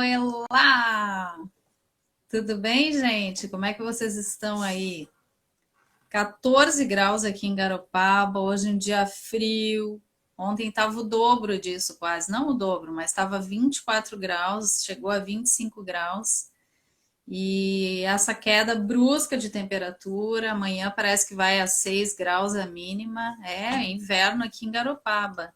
Olá! Tudo bem, gente? Como é que vocês estão aí? 14 graus aqui em Garopaba, hoje um dia frio. Ontem estava o dobro disso, quase. Não o dobro, mas estava 24 graus, chegou a 25 graus. E essa queda brusca de temperatura, amanhã parece que vai a 6 graus a mínima. É inverno aqui em Garopaba.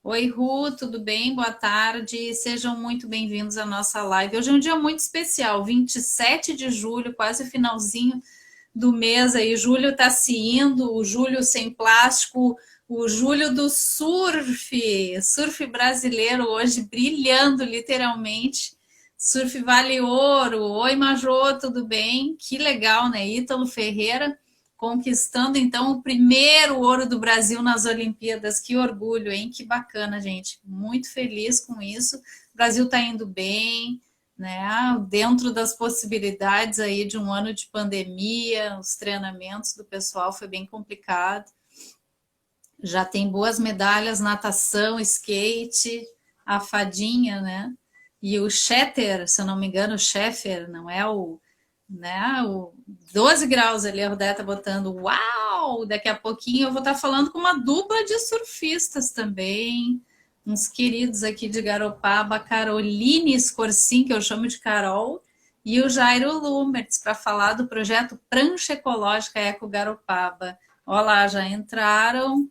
Oi, Ru, tudo bem? Boa tarde. Sejam muito bem-vindos à nossa live. Hoje é um dia muito especial, 27 de julho, quase finalzinho do mês aí. Julho está se indo, o julho sem plástico, o julho do surf brasileiro hoje brilhando literalmente. Surf Vale Ouro. Oi, Majô, tudo bem? Que legal, né? Ítalo Ferreira conquistando então o primeiro ouro do Brasil nas Olimpíadas. Que orgulho, hein? Que bacana, gente. Muito feliz com isso. O Brasil está indo bem, né? Dentro das possibilidades aí de um ano de pandemia, os treinamentos do pessoal foi bem complicado. Já tem boas medalhas, natação, skate, a fadinha, né? E o Schetter, se eu não me engano, o Scheffer, não é o, né? O 12 graus ali, a Rodé tá botando, uau! Daqui a pouquinho eu vou estar falando com uma dupla de surfistas também, uns queridos aqui de Garopaba, Caroline Scorsin, que eu chamo de Carol, e o Jairo Lumertz, para falar do projeto Prancha Ecológica Eco Garopaba. Olá, já entraram.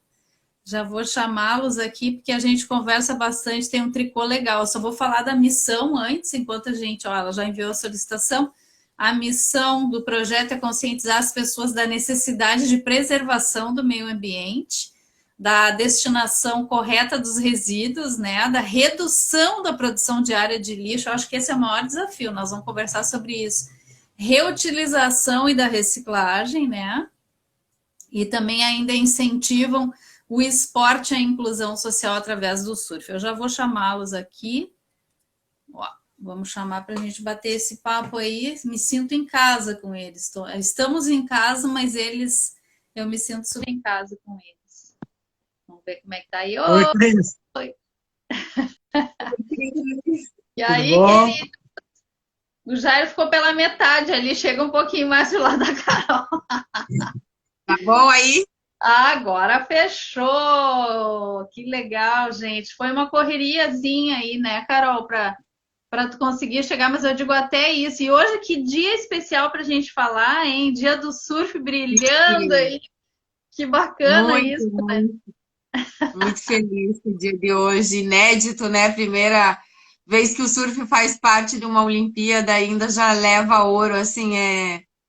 Já vou chamá-los aqui, porque a gente conversa bastante, tem um tricô legal. Eu só vou falar da missão antes, enquanto a gente... Ó, ela já enviou a solicitação. A missão do projeto é conscientizar as pessoas da necessidade de preservação do meio ambiente, da destinação correta dos resíduos, né, da redução da produção diária de lixo. Eu acho que esse é o maior desafio, nós vamos conversar sobre isso. Reutilização e da reciclagem, né? E também ainda incentivam o esporte e a inclusão social através do surf. Eu já vou chamá-los aqui. Ó, vamos chamar para a gente bater esse papo aí. Me sinto em casa com eles. Estamos em casa, mas eu me sinto super em casa com eles. Vamos ver como é que tá aí. Oi, Cris. Oi. E Tudo aí, bom? querido? O Jairo ficou pela metade ali, chega um pouquinho mais do lado da Carol. Tá bom aí? Agora fechou! Que legal, gente. Foi uma correriazinha aí, né, Carol, para tu conseguir chegar, mas eu digo até isso. E hoje, que dia especial para a gente falar, hein? Dia do surf brilhando aí. Que bacana Muito, isso, né? muito, muito feliz com o dia de hoje, inédito, né? Primeira vez que o surf faz parte de uma Olimpíada, ainda já leva ouro, assim,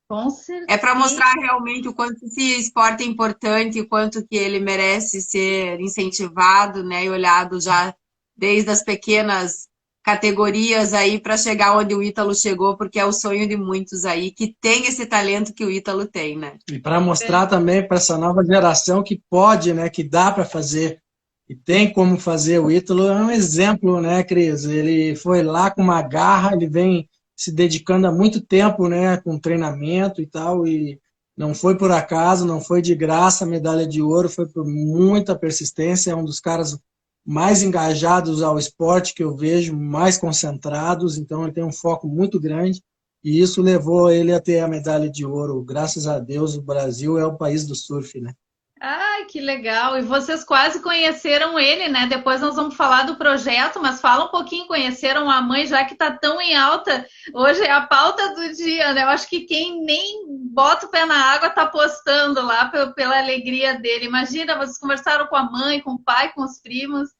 Com é para certeza. mostrar realmente o quanto esse esporte é importante, o quanto que ele merece ser incentivado, né? E olhado já desde as pequenas categorias aí para chegar onde o Ítalo chegou, porque é o sonho de muitos aí que tem esse talento que o Ítalo tem, né? E para mostrar também para essa nova geração que pode, né, que dá para fazer, e tem como fazer. O Ítalo é um exemplo, né, Cris? Ele foi lá com uma garra, ele vem se dedicando há muito tempo, né, com treinamento e tal, e não foi por acaso, não foi de graça a medalha de ouro, foi por muita persistência, é um dos caras mais engajados ao esporte que eu vejo, mais concentrados, então ele tem um foco muito grande. E isso levou ele a ter a medalha de ouro. Graças a Deus, o Brasil é o país do surf, né? Ai, que legal! E vocês quase conheceram ele, né? Depois nós vamos falar do projeto, mas fala um pouquinho, conheceram a mãe, já que tá tão em alta. Hoje é a pauta do dia, né? Eu acho que quem nem bota o pé na água tá postando lá pela alegria dele. Imagina, vocês conversaram com a mãe, com o pai, com os primos.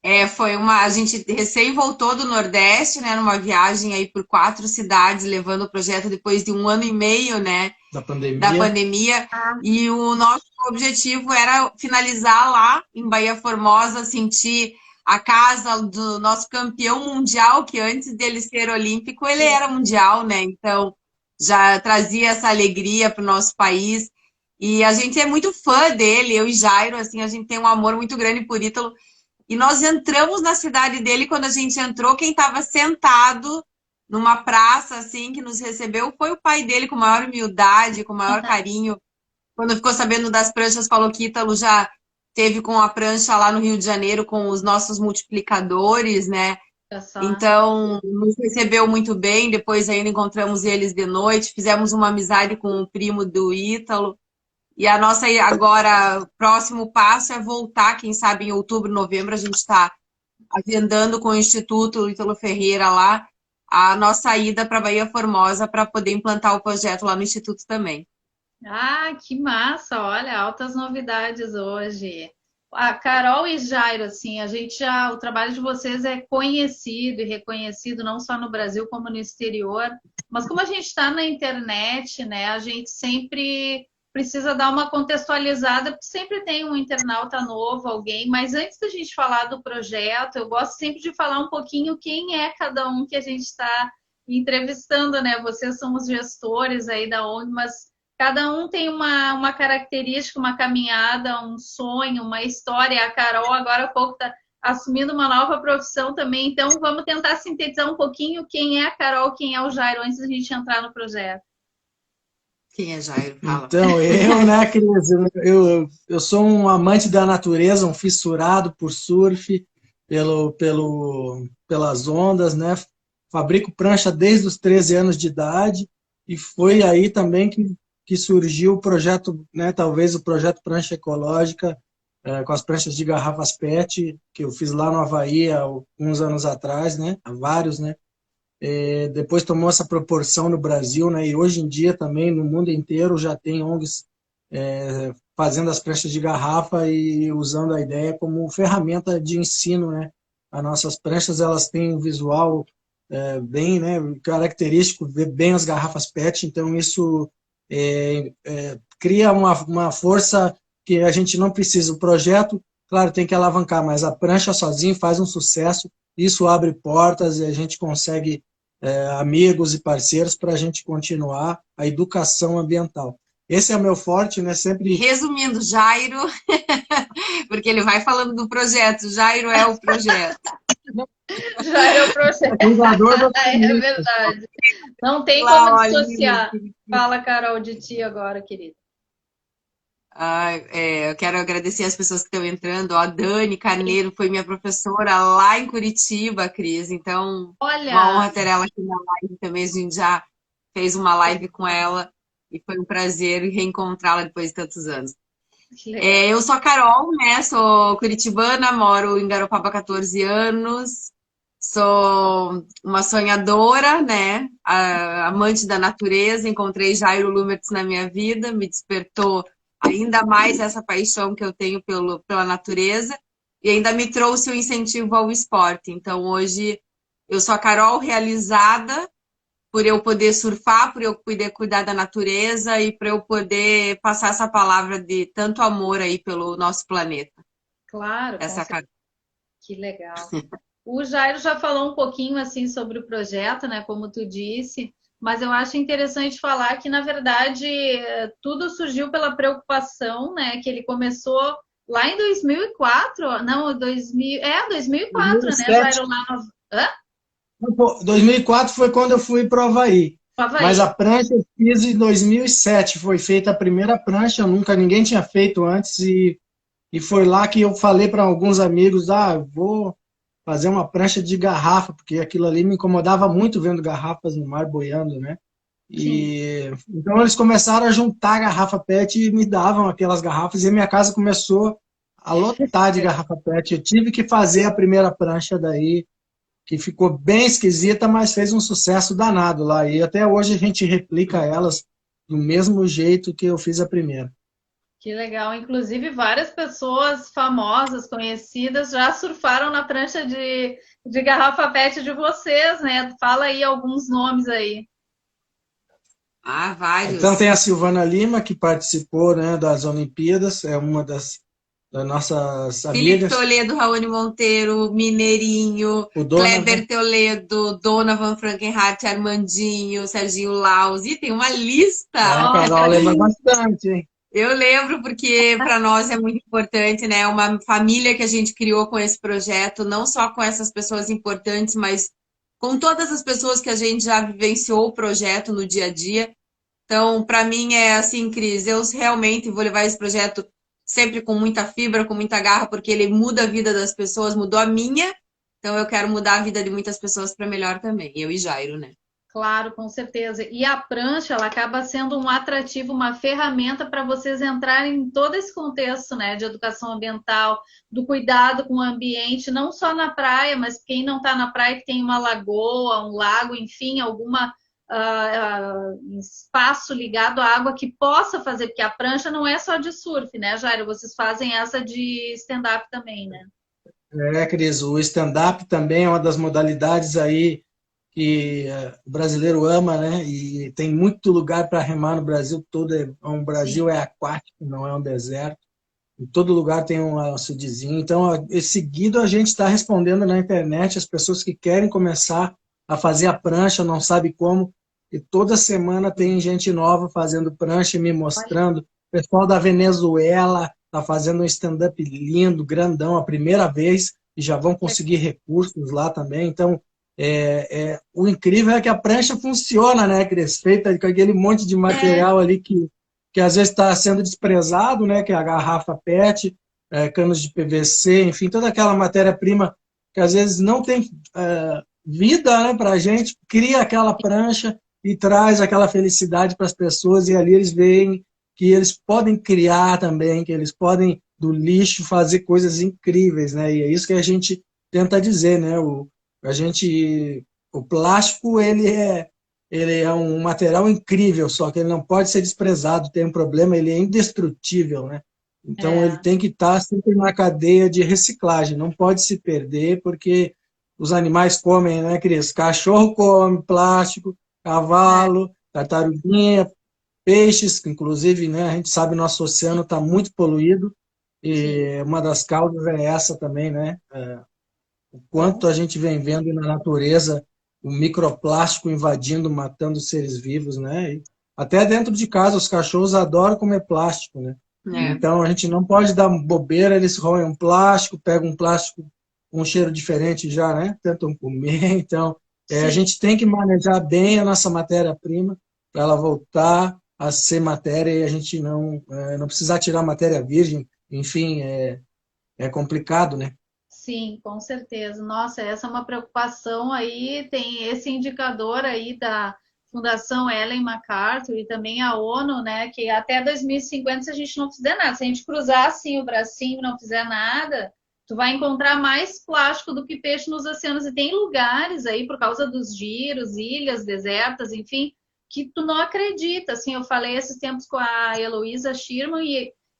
A gente recém voltou do Nordeste, né, numa viagem aí por 4 cidades, levando o projeto depois de 1 ano e meio, né, Da da pandemia. pandemia. E o nosso objetivo era finalizar lá em Bahia Formosa, sentir a casa do nosso campeão mundial, que antes dele ser olímpico, ele era mundial, né? Então já trazia essa alegria para o nosso país. E a gente é muito fã dele, eu e Jairo, assim, a gente tem um amor muito grande por Ítalo. E nós entramos na cidade dele, quando a gente entrou, quem estava sentado numa praça, assim, que nos recebeu, foi o pai dele, com maior humildade, com maior carinho. Quando ficou sabendo das pranchas, falou que Ítalo já teve com a prancha lá no Rio de Janeiro, com os nossos multiplicadores, né? Olha só. Então, nos recebeu muito bem. Depois ainda encontramos eles de noite, fizemos uma amizade com o primo do Ítalo. E a nossa agora, próximo passo é voltar, quem sabe em outubro, novembro, a gente está agendando com o Instituto Ítalo Ferreira lá a nossa ida para Bahia Formosa para poder implantar o projeto lá no Instituto também. Ah, que massa! Olha, altas novidades hoje. A Carol e Jairo, assim, a gente já, o trabalho de vocês é conhecido e reconhecido não só no Brasil como no exterior, mas como a gente está na internet, né, a gente sempre precisa dar uma contextualizada, porque sempre tem um internauta novo, alguém, mas antes da gente falar do projeto, eu gosto sempre de falar um pouquinho quem é cada um que a gente está entrevistando, né? Vocês são os gestores aí da ONG, mas cada um tem uma característica, uma caminhada, um sonho, uma história. A Carol agora há pouco está assumindo uma nova profissão também. Então vamos tentar sintetizar um pouquinho quem é a Carol, quem é o Jairo, antes da gente entrar no projeto. Quem é Jairo? Fala. Então, eu, né, Cris, eu sou um amante da natureza, um fissurado por surf, pelas ondas, né? Fabrico prancha desde os 13 anos de idade e foi aí também que surgiu o projeto, né, talvez o projeto Prancha Ecológica, com as pranchas de garrafas PET, que eu fiz lá no Havaí há uns anos atrás, né? Há vários, né? Depois tomou essa proporção no Brasil, né? E hoje em dia também no mundo inteiro já tem ONGs fazendo as pranchas de garrafa e usando a ideia como ferramenta de ensino, né? As nossas pranchas elas têm um visual bem, né, característico, ver bem as garrafas PET, então isso cria uma força que a gente não precisa. O projeto, claro, tem que alavancar, mas a prancha sozinho faz um sucesso, isso abre portas e a gente consegue amigos e parceiros para a gente continuar a educação ambiental. Esse é o meu forte, né? Sempre. Resumindo, Jairo, porque ele vai falando do projeto, Jairo é o projeto. Jairo é o projeto. É verdade. Não tem como dissociar. Fala, Carol, de ti agora, querida. Eu quero agradecer as pessoas que estão entrando. A Dani Carneiro foi minha professora lá em Curitiba, Cris. Então, olha, uma honra ter ela aqui na live também. A gente já fez uma live com ela e foi um prazer reencontrá-la depois de tantos anos. Eu sou a Carol, né? Sou curitibana, moro em Garopaba há 14 anos. Sou uma sonhadora, né? Amante da natureza. Encontrei Jairo Lumertz na minha vida, me despertou ainda mais essa paixão que eu tenho pela natureza e ainda me trouxe o incentivo ao esporte. Então, hoje, eu sou a Carol realizada por eu poder surfar, por eu poder cuidar da natureza e para eu poder passar essa palavra de tanto amor aí pelo nosso planeta. Claro, essa que legal. O Jairo já falou um pouquinho assim sobre o projeto, né, como tu disse, mas eu acho interessante falar que, na verdade, tudo surgiu pela preocupação, né, que ele começou lá em 2004, não, 2004, 2007. Né, Jairo, lá no... Hã? 2004 foi quando eu fui para o Havaí. Mas a prancha eu fiz em 2007, foi feita a primeira prancha, ninguém tinha feito antes e foi lá que eu falei para alguns amigos, vou fazer uma prancha de garrafa, porque aquilo ali me incomodava muito vendo garrafas no mar boiando, né? E então eles começaram a juntar garrafa PET e me davam aquelas garrafas e a minha casa começou a lotar de garrafa PET. Eu tive que fazer a primeira prancha daí, que ficou bem esquisita, mas fez um sucesso danado lá. E até hoje a gente replica elas do mesmo jeito que eu fiz a primeira. Que legal. Inclusive, várias pessoas famosas, conhecidas, já surfaram na prancha de garrafa PET de vocês, né? Fala aí alguns nomes aí. Vários. Então tem a Silvana Lima, que participou, né, das Olimpíadas, é uma das nossas amigas. Felipe Toledo, Raoni Monteiro, Mineirinho, Kleber Toledo, Donovan Frankenhardt, Armandinho, Serginho Laus, e tem uma lista. Carol lembra bastante, hein? Eu lembro porque para nós é muito importante, né? Uma família que a gente criou com esse projeto, não só com essas pessoas importantes, mas com todas as pessoas que a gente já vivenciou o projeto no dia a dia. Então, para mim é assim, Cris, eu realmente vou levar esse projeto sempre com muita fibra, com muita garra, porque ele muda a vida das pessoas, mudou a minha Então eu quero mudar a vida de muitas pessoas para melhor também, eu e Jairo, né? Claro, com certeza. E a prancha, ela acaba sendo um atrativo, uma ferramenta para vocês entrarem em todo esse contexto, né, de educação ambiental, do cuidado com o ambiente, não só na praia, mas quem não está na praia que tem uma lagoa, um lago, enfim, alguma espaço ligado à água que possa fazer, porque a prancha não é só de surf, né, Jairo? Vocês fazem essa de stand-up também, né? Cris, o stand-up também é uma das modalidades aí que o brasileiro ama, né? E tem muito lugar para remar no Brasil todo. O Brasil Sim. é aquático, não é um deserto. Em todo lugar tem um açudezinho. Então, seguido a gente está respondendo na internet as pessoas que querem começar a fazer a prancha, não sabe como. E toda semana tem gente nova fazendo prancha e me mostrando. O pessoal da Venezuela está fazendo um stand-up lindo, grandão, a primeira vez, e já vão conseguir recursos lá também. Então, o incrível é que a prancha funciona, né, Cris? Feita com aquele monte de material ali que às vezes está sendo desprezado, né, que é a garrafa PET, canos de PVC, enfim, toda aquela matéria-prima que às vezes não tem vida, né, para a gente, cria aquela prancha e traz aquela felicidade para as pessoas, e ali eles veem que eles podem criar também, que eles podem, do lixo, fazer coisas incríveis, né, e é isso que a gente tenta dizer, né, o plástico, ele é um material incrível, só que ele não pode ser desprezado, tem um problema, ele é indestrutível, né? Então ele tem que estar sempre na cadeia de reciclagem, não pode se perder, porque os animais comem, né, Cris? Cachorro come plástico, cavalo, tartaruguinha, peixes, que inclusive, né, a gente sabe nosso oceano está muito poluído, e uma das causas é essa também, né? O quanto a gente vem vendo na natureza o microplástico invadindo, matando seres vivos, né? E até dentro de casa, os cachorros adoram comer plástico, né? Então a gente não pode dar bobeira, eles roem um plástico, pegam um plástico com um cheiro diferente já, né? Tentam comer. Então a gente tem que manejar bem a nossa matéria-prima para ela voltar a ser matéria e a gente não precisar tirar matéria virgem. Enfim, é complicado, né? Sim, com certeza. Nossa, essa é uma preocupação aí. Tem esse indicador aí da Fundação Ellen MacArthur e também a ONU, né? Que até 2050, se a gente não fizer nada, se a gente cruzar assim o bracinho e não fizer nada, tu vai encontrar mais plástico do que peixe nos oceanos. E tem lugares aí, por causa dos giros, ilhas desertas, enfim, que tu não acredita. Assim, eu falei esses tempos com a Heloísa Schirman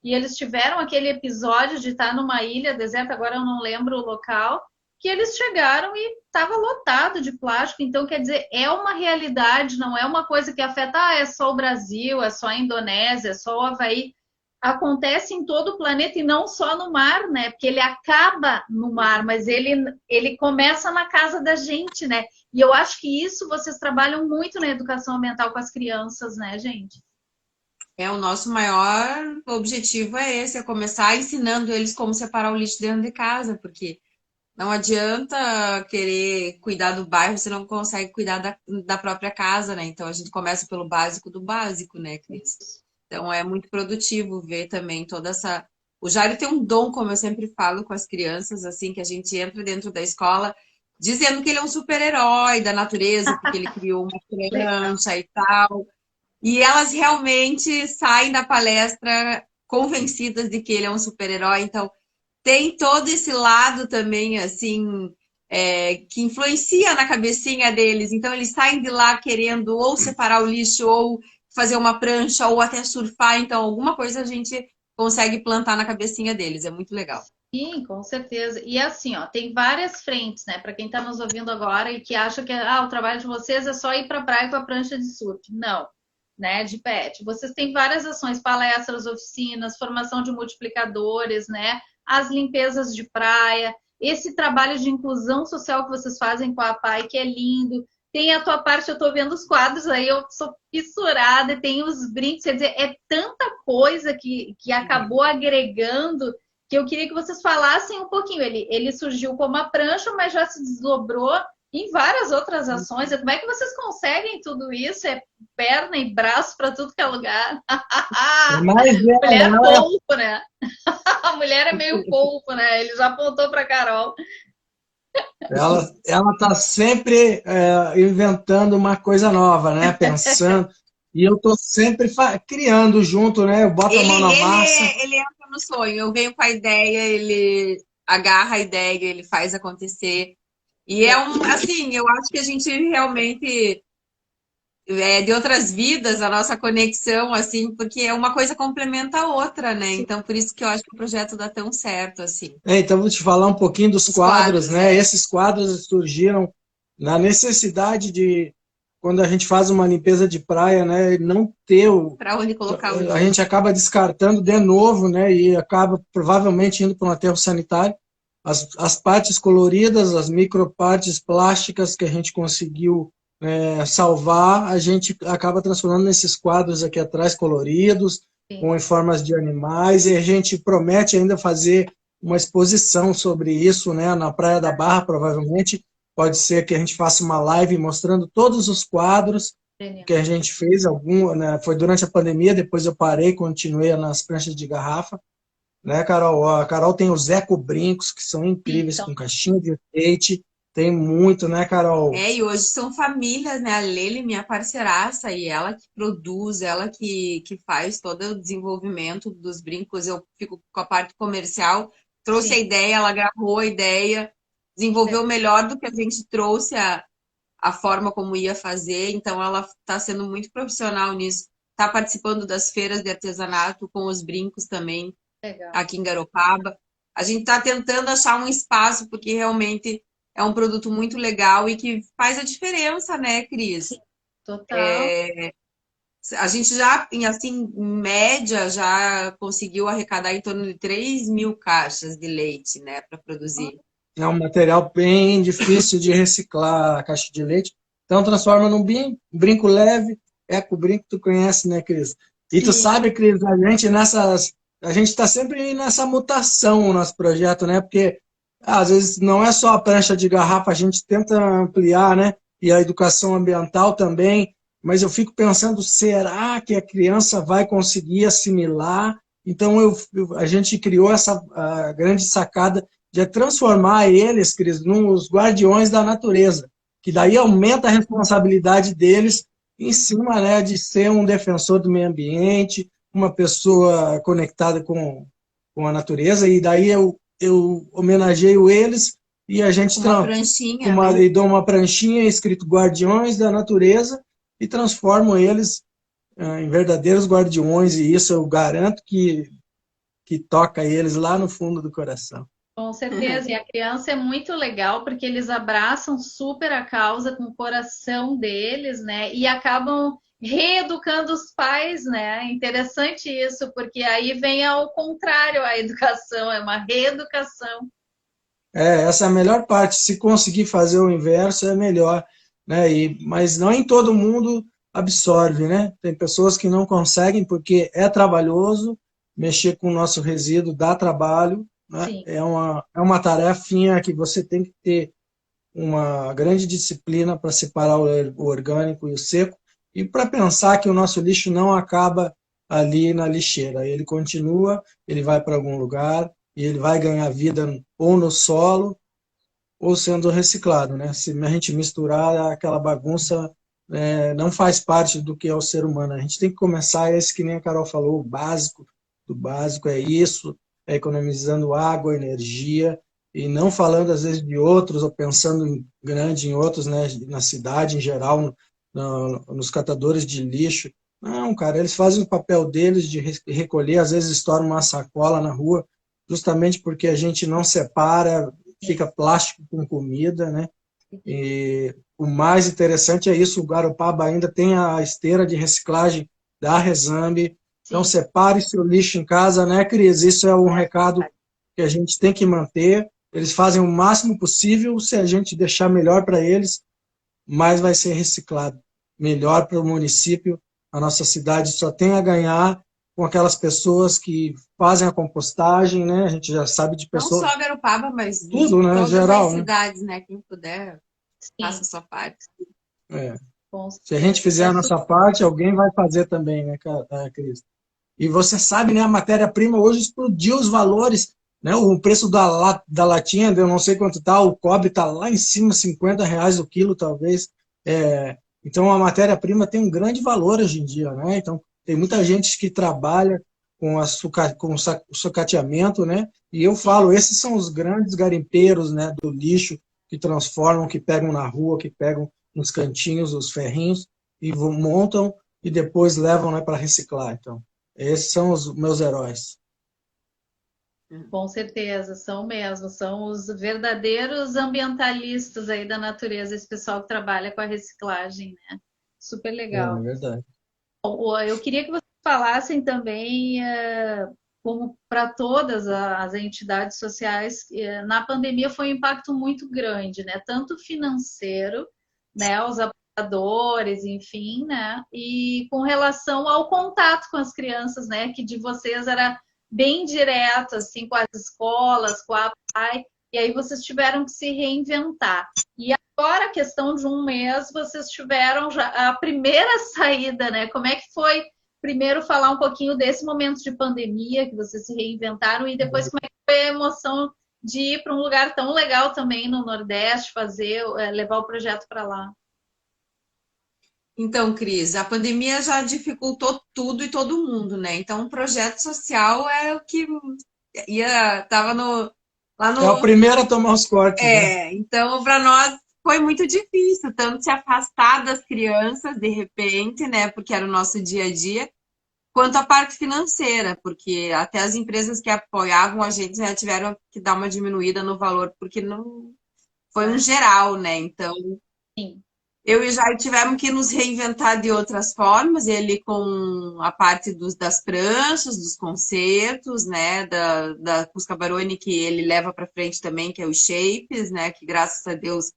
e eles tiveram aquele episódio de estar numa ilha deserta, agora eu não lembro o local, que eles chegaram e estava lotado de plástico. Então, quer dizer, é uma realidade, não é uma coisa que afeta, é só o Brasil, é só a Indonésia, é só o Havaí. Acontece em todo o planeta e não só no mar, né? Porque ele acaba no mar, mas ele começa na casa da gente, né? E eu acho que isso vocês trabalham muito na educação ambiental com as crianças, né, gente? O nosso maior objetivo é esse, é começar ensinando eles como separar o lixo dentro de casa, porque não adianta querer cuidar do bairro, você não consegue cuidar da própria casa, né? Então a gente começa pelo básico do básico, né, Cris? Então é muito produtivo ver também toda essa. O Jairo tem um dom, como eu sempre falo com as crianças, assim, que a gente entra dentro da escola dizendo que ele é um super-herói da natureza, porque ele criou uma prancha e tal. E elas realmente saem da palestra convencidas de que ele é um super-herói. Então, tem todo esse lado também, assim, que influencia na cabecinha deles. Então, eles saem de lá querendo ou separar o lixo, ou fazer uma prancha, ou até surfar. Então, alguma coisa a gente consegue plantar na cabecinha deles. É muito legal. Sim, com certeza. E assim, ó, tem várias frentes, né? Para quem está nos ouvindo agora e que acha que o trabalho de vocês é só ir para a praia com a prancha de surf. Não, né? De pet. Vocês têm várias ações, palestras, oficinas, formação de multiplicadores, né? As limpezas de praia, esse trabalho de inclusão social que vocês fazem com a PAI, que é lindo. Tem a tua parte, eu estou vendo os quadros aí, eu sou fissurada, tem os brincos, quer dizer, é tanta coisa que acabou agregando que eu queria que vocês falassem um pouquinho. Ele surgiu como a prancha, mas já se desdobrou em várias outras ações. Como é que vocês conseguem tudo isso? É perna e braço para tudo que é lugar. Mulher polvo, né? A mulher é meio polvo, né? Ele já apontou para Carol. Ela está sempre inventando uma coisa nova, né? Pensando. E eu estou sempre criando junto, né? Eu boto a mão na massa. Ele entra no sonho. Eu venho com a ideia, ele agarra a ideia, ele faz acontecer. E assim, eu acho que a gente realmente de outras vidas, a nossa conexão, assim, porque uma coisa complementa a outra, né? Sim. Então, por isso que eu acho que o projeto dá tão certo, assim. Então, vou te falar um pouquinho dos Os quadros, quadros, né? Esses quadros surgiram na necessidade de, quando a gente faz uma limpeza de praia, né? Não ter o. Para onde colocar o A lixo. gente acaba descartando de novo, né? E acaba provavelmente indo para um aterro sanitário. As partes coloridas, as micropartes plásticas que a gente conseguiu salvar, a gente acaba transformando nesses quadros aqui atrás coloridos, Sim. com em formas de animais, e a gente promete ainda fazer uma exposição sobre isso, né, na Praia da Barra, provavelmente. Pode ser que a gente faça uma live mostrando todos os quadros que a gente fez. Né, foi durante a pandemia, depois eu parei, continuei nas pranchas de garrafa. Né, Carol? A Carol tem os eco-brincos, que são incríveis, Então, com caixinha de leite. Tem muito, né, Carol? E hoje são famílias, né? A Lele, minha parceiraça, e ela que produz, ela que faz todo o desenvolvimento dos brincos. Eu fico com a parte comercial. Trouxe a sim. ideia, ela gravou a ideia, desenvolveu melhor do que a gente trouxe a forma como ia fazer. Então, ela está sendo muito profissional nisso. Está participando das feiras de artesanato com os brincos também, Legal. aqui em Garopaba. A gente está tentando achar um espaço, porque realmente é um produto muito legal e que faz a diferença, né, Cris? Total. A gente já, assim, em média, já conseguiu arrecadar em torno de 3.000 caixas de leite, né, para produzir. É um material bem difícil de reciclar, a caixa de leite. Então, transforma num brinco leve, eco-brinco, tu conhece, né, Cris? E tu Sim. sabe, Cris, a gente está sempre nessa mutação no nosso projeto, né? Porque às vezes não é só a prancha de garrafa, a gente tenta ampliar, né? E a educação ambiental também. Mas eu fico pensando, será que a criança vai conseguir assimilar? Então, a gente criou essa a grande sacada de transformar eles, Cris, nos guardiões da natureza, que daí aumenta a responsabilidade deles em cima, né, de ser um defensor do meio ambiente, uma pessoa conectada com a natureza, e daí eu homenageio eles e a gente Uma pranchinha, né? e dou uma pranchinha escrito Guardiões da Natureza e transformo eles em verdadeiros guardiões, e isso eu garanto que toca eles lá no fundo do coração. Com certeza. E a criança é muito legal porque eles abraçam super a causa com o coração deles, né? E acabam reeducando os pais, né? Interessante isso, porque aí vem ao contrário a educação, é uma reeducação. Essa é a melhor parte. Se conseguir fazer o inverso, é melhor, né? Mas não em todo mundo absorve, né? Tem pessoas que não conseguem porque é trabalhoso, mexer com o nosso resíduo dá trabalho, né? Sim. É uma tarefinha que você tem que ter uma grande disciplina para separar o orgânico e o seco e para pensar que o nosso lixo não acaba ali na lixeira. Ele continua, ele vai para algum lugar e ele vai ganhar vida ou no solo ou sendo reciclado, né? Se a gente misturar aquela bagunça, não faz parte do que é o ser humano. A gente tem que começar esse que nem a Carol falou, o básico do básico é isso, é economizando água, energia, e não falando às vezes de outros ou pensando em grande em outros, né, na cidade em geral, nos catadores de lixo. Não, cara, eles fazem o papel deles de recolher, às vezes estouram uma sacola na rua, justamente porque a gente não separa, fica plástico com comida, né? E o mais interessante é isso, o Garopaba ainda tem a esteira de reciclagem da Resambe. Então, Sim. separe seu lixo em casa, né, Cris? Isso é um recado que a gente tem que manter. Eles fazem o máximo possível, se a gente deixar melhor para eles, mais vai ser reciclado. Melhor para o município, a nossa cidade só tem a ganhar com aquelas pessoas que fazem a compostagem, né? A gente já sabe de Não pessoas, só Garopaba, mas tudo, né, todas geral, as né? cidades, né? Quem puder, faça Sim. a sua parte. É. Com Se a gente certeza. fizer É a super... nossa parte, alguém vai fazer também, né, Cris? E você sabe, né, a matéria-prima hoje explodiu os valores. né? O preço da latinha, eu não sei quanto tá, o cobre está lá em cima, R$ 50 o quilo, talvez. Então, a matéria-prima tem um grande valor hoje em dia, né? Então, tem muita gente que trabalha com o sucateamento, né? E eu falo, esses são os grandes garimpeiros, né, do lixo, que transformam, que pegam na rua, que pegam nos cantinhos os ferrinhos e montam e depois levam, né, para reciclar. Então, esses são os meus heróis. Com certeza, são mesmo, são os verdadeiros ambientalistas aí da natureza, esse pessoal que trabalha com a reciclagem, né? Super legal. É verdade. Eu queria que vocês falassem também, como para todas as entidades sociais, na pandemia foi um impacto muito grande, né? Tanto financeiro, né? Os apoiadores, enfim, né? E com relação ao contato com as crianças, né? Que de vocês era bem direto, assim, com as escolas, com a PAI, e aí vocês tiveram que se reinventar. E agora, a questão de um mês, vocês tiveram já a primeira saída, né? Como é que foi? Primeiro, falar um pouquinho desse momento de pandemia, que vocês se reinventaram, e depois, como é que foi a emoção de ir para um lugar tão legal também no Nordeste, levar o projeto para lá? Então, Cris, a pandemia já dificultou tudo e todo mundo, né? Então, o projeto social é o que tava lá É o no. primeiro a tomar os cortes, né? Então, para nós foi muito difícil, tanto se afastar das crianças de repente, né? Porque era o nosso dia a dia, quanto a parte financeira, porque até as empresas que apoiavam a gente já tiveram que dar uma diminuída no valor, porque não foi um geral, né? Então, Sim. eu e o Jair tivemos que nos reinventar de outras formas, ele com a parte das pranchas, dos concertos, né, da Cusca Baroni, que ele leva para frente também, que é os shapes, né, que graças a Deus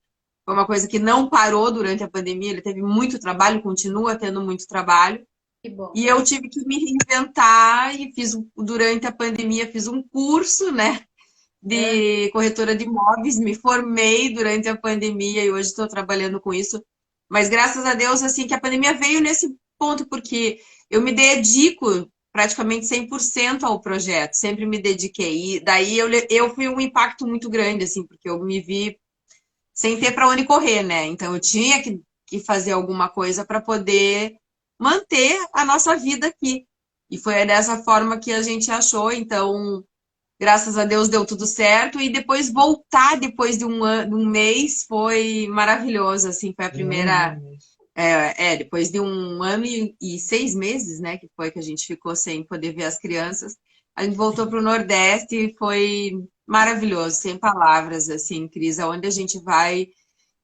foi uma coisa que não parou durante a pandemia, ele teve muito trabalho, continua tendo muito trabalho. Que bom. E eu tive que me reinventar e durante a pandemia, fiz um curso, né, de corretora de imóveis, me formei durante a pandemia e hoje estou trabalhando com isso. Mas graças a Deus, assim, que a pandemia veio nesse ponto, porque eu me dedico praticamente 100% ao projeto, sempre me dediquei. E daí eu fui um impacto muito grande, assim, porque eu me vi sem ter para onde correr, né? Então eu tinha que fazer alguma coisa para poder manter a nossa vida aqui. E foi dessa forma que a gente achou. Então, graças a Deus deu tudo certo. E depois voltar depois de um mês foi maravilhoso, assim. Foi a primeira... depois de 1 ano e 6 meses, né? Que foi que a gente ficou sem poder ver as crianças. A gente voltou para o Nordeste e foi maravilhoso, sem palavras, assim, Cris. Aonde a gente vai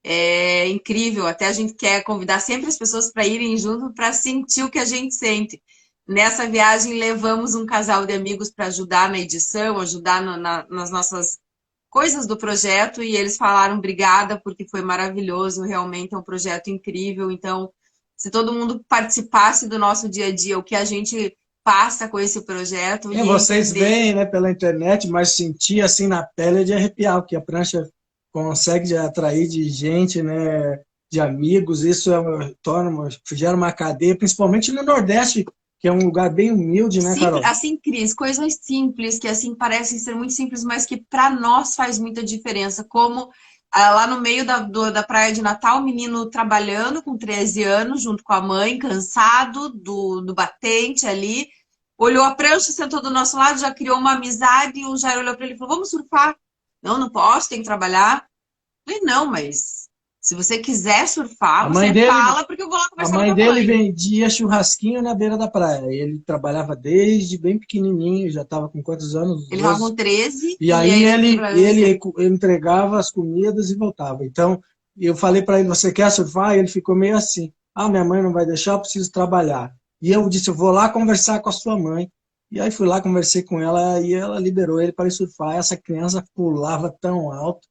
é incrível. Até a gente quer convidar sempre as pessoas para irem junto para sentir o que a gente sente. Nessa viagem, levamos um casal de amigos para ajudar na edição, ajudar nas nossas coisas do projeto, e eles falaram obrigada, porque foi maravilhoso, realmente é um projeto incrível. Então, se todo mundo participasse do nosso dia a dia, o que a gente passa com esse projeto... Vocês veem, né, pela internet, mas sentir assim na pele é de arrepiar, porque a prancha consegue atrair de gente, né, de amigos, isso gera uma cadeia, principalmente no Nordeste, que é um lugar bem humilde, né, Carol? Assim, Cris, coisas simples, que assim parecem ser muito simples, mas que para nós faz muita diferença. Como lá no meio da praia de Natal, o menino trabalhando com 13 anos, junto com a mãe, cansado do batente ali, olhou a prancha, sentou do nosso lado, já criou uma amizade, e o Jair olhou para ele e falou, vamos surfar. Não, não posso, tem que trabalhar. Eu falei, não, mas... Se você quiser surfar, fala, porque eu vou lá conversar com a mãe. A mãe dele vendia churrasquinho na beira da praia. Ele trabalhava desde bem pequenininho, já estava com quantos anos? Ele estava com 13. E aí ele entregava as comidas e voltava. Então, eu falei para ele, você quer surfar? E ele ficou meio assim, minha mãe não vai deixar, eu preciso trabalhar. E eu disse, eu vou lá conversar com a sua mãe. E aí fui lá, conversei com ela e ela liberou ele para ir surfar. Essa criança pulava tão alto,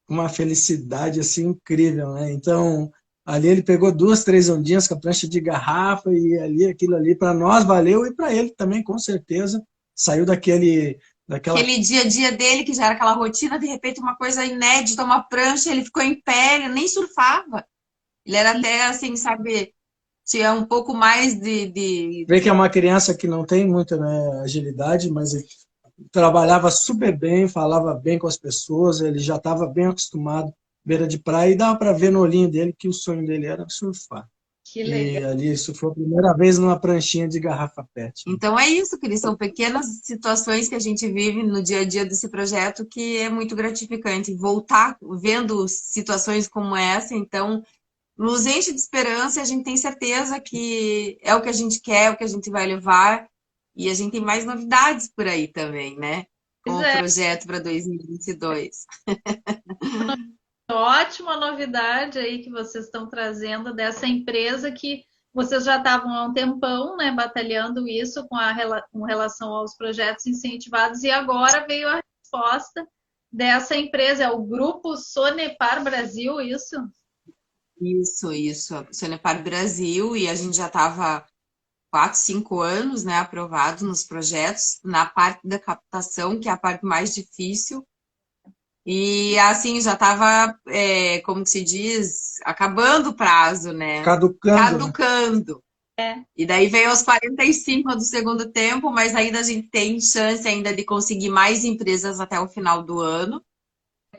uma felicidade assim incrível, né? Então, ali ele pegou 2, 3 ondinhas com a prancha de garrafa e aquilo ali para nós valeu e para ele também, com certeza. Saiu aquele dia a dia dele, que já era aquela rotina, de repente uma coisa inédita, uma prancha, ele ficou em pé, ele nem surfava. Ele era até assim, sabe, tinha um pouco mais de... Vê que é uma criança que não tem muita, né, agilidade, mas trabalhava super bem, falava bem com as pessoas, ele já estava bem acostumado, beira de praia, e dava para ver no olhinho dele que o sonho dele era surfar. Que E legal. ali, isso foi a primeira vez numa pranchinha de garrafa PET. Então é isso, Cris, são pequenas situações que a gente vive no dia a dia desse projeto que é muito gratificante. Voltar vendo situações como essa, então, nos enche de esperança e a gente tem certeza que é o que a gente quer, é o que a gente vai levar. E a gente tem mais novidades por aí também, né? Com Pois o é, projeto para 2022. ótima novidade aí que vocês estão trazendo dessa empresa que vocês já estavam há um tempão, né, batalhando isso com relação aos projetos incentivados e agora veio a resposta dessa empresa, é o Grupo Sonepar Brasil, isso? Isso. Sonepar Brasil, e a gente já estava 4, 5 anos, né, aprovado nos projetos, na parte da captação, que é a parte mais difícil. E assim, já estava, como que se diz, acabando o prazo, né? Caducando, né? Caducando. E daí veio aos 45 do segundo tempo, mas ainda a gente tem chance ainda de conseguir mais empresas até o final do ano.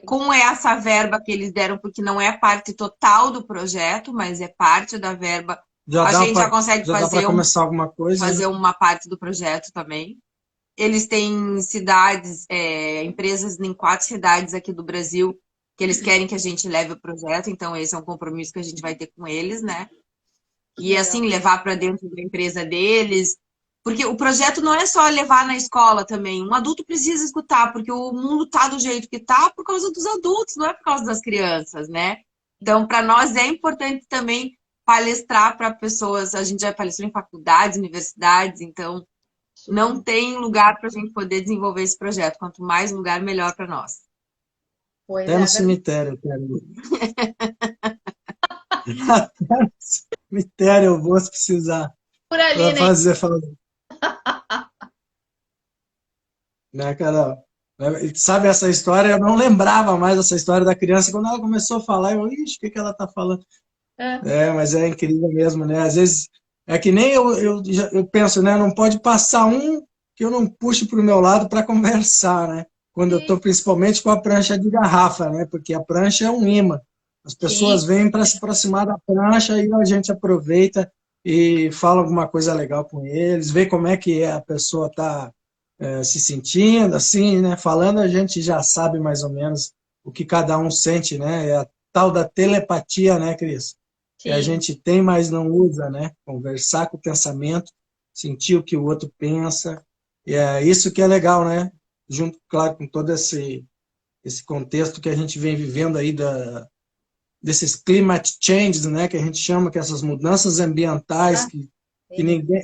Com essa verba que eles deram, porque não é parte total do projeto, mas é parte da verba, a gente já consegue já dá para começar alguma coisa, né? fazer uma parte do projeto também. Eles têm cidades, empresas em 4 cidades aqui do Brasil que eles querem que a gente leve o projeto, então esse é um compromisso que a gente vai ter com eles, né? E assim, levar para dentro da empresa deles. Porque o projeto não é só levar na escola também. Um adulto precisa escutar, porque o mundo tá do jeito que tá por causa dos adultos, não é por causa das crianças, né? Então, para nós é importante também palestrar para pessoas. A gente já palestrou em faculdades, universidades, então não tem lugar para a gente poder desenvolver esse projeto. Quanto mais lugar, melhor para nós. Pois Até é, no verdade. cemitério, eu quero ir. Até no cemitério eu vou se precisar. Por ali, Para né? fazer, né, Carol? E sabe essa história? Eu não lembrava mais dessa história da criança. Quando ela começou a falar, eu, ixi, o que que ela está falando? É, É, mas é incrível mesmo, né? Às vezes, é que nem eu penso, né? Não pode passar um que eu não puxe para o meu lado para conversar, né? Quando eu sim, estou principalmente com a prancha de garrafa, né? Porque a prancha é um imã. As sim. pessoas vêm para se aproximar da prancha e a gente aproveita e fala alguma coisa legal com eles, vê como é que a pessoa está se sentindo, assim, né? Falando, a gente já sabe mais ou menos o que cada um sente, né? É a tal da telepatia, né, Cris? Que a Sim. gente tem, mas não usa, né? Conversar com o pensamento, sentir o que o outro pensa. E é isso que é legal, né? Junto, claro, com todo esse contexto que a gente vem vivendo aí desses climate changes, né? Que a gente chama, que essas mudanças ambientais, Ah, sim.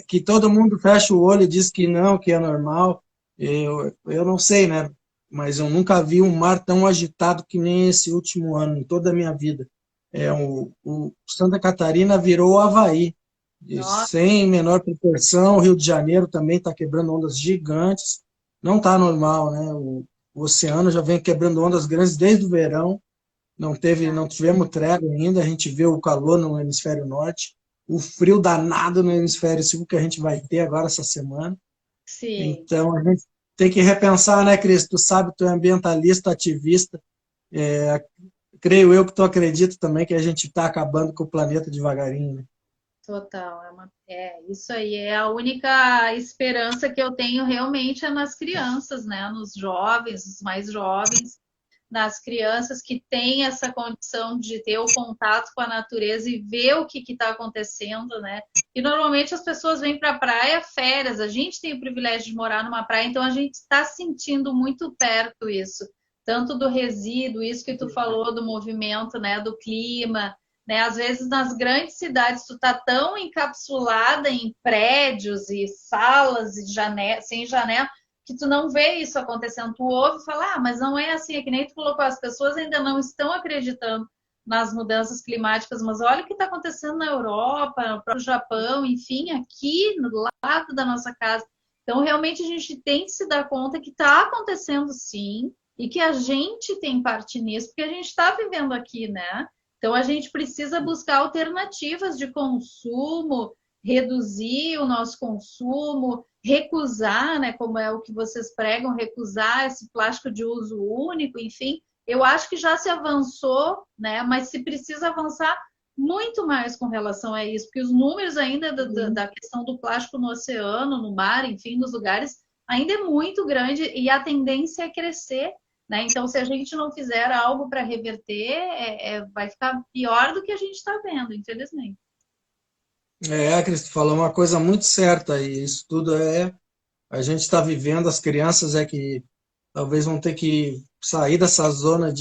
que todo mundo fecha o olho e diz que não, que é normal. Eu não sei, né? Mas eu nunca vi um mar tão agitado que nem esse último ano, em toda a minha vida. O Santa Catarina virou o Havaí, e Nossa, sem menor proporção. O Rio de Janeiro também está quebrando ondas gigantes. Não está normal, né? O oceano já vem quebrando ondas grandes desde o verão. Não tivemos trégua ainda. A gente vê o calor no hemisfério norte, o frio danado no hemisfério sul que a gente vai ter agora essa semana. sim. Então a gente tem que repensar, né, Cris? Tu sabe, tu é ambientalista, ativista. Creio eu que tu acredita também que a gente está acabando com o planeta devagarinho, né? Total, isso aí é a única esperança que eu tenho realmente é nas crianças, né? Nos jovens, os mais jovens, nas crianças que têm essa condição de ter o contato com a natureza e ver o que está acontecendo, né? E normalmente as pessoas vêm para a praia férias, a gente tem o privilégio de morar numa praia, então a gente está sentindo muito perto isso, tanto do resíduo, isso que tu falou do movimento, né? Do clima, né? Às vezes nas grandes cidades tu tá tão encapsulada em prédios e salas e sem janela que tu não vê isso acontecendo. Tu ouve falar, mas não é assim, é que nem tu colocou, as pessoas ainda não estão acreditando nas mudanças climáticas, mas olha o que está acontecendo na Europa, no próprio Japão, enfim, aqui no lado da nossa casa. Então, realmente, a gente tem que se dar conta que está acontecendo sim, e que a gente tem parte nisso, porque a gente está vivendo aqui, né? Então, a gente precisa buscar alternativas de consumo, reduzir o nosso consumo, recusar, né, como é o que vocês pregam, recusar esse plástico de uso único, enfim, eu acho que já se avançou, né, mas se precisa avançar muito mais com relação a isso, porque os números ainda da questão do plástico no oceano, no mar, enfim, nos lugares, ainda é muito grande e a tendência é crescer, né? Então, se a gente não fizer algo para reverter, vai ficar pior do que a gente está vendo, infelizmente. Cris, tu falou uma coisa muito certa, e isso tudo a gente está vivendo, as crianças que talvez vão ter que sair dessa zona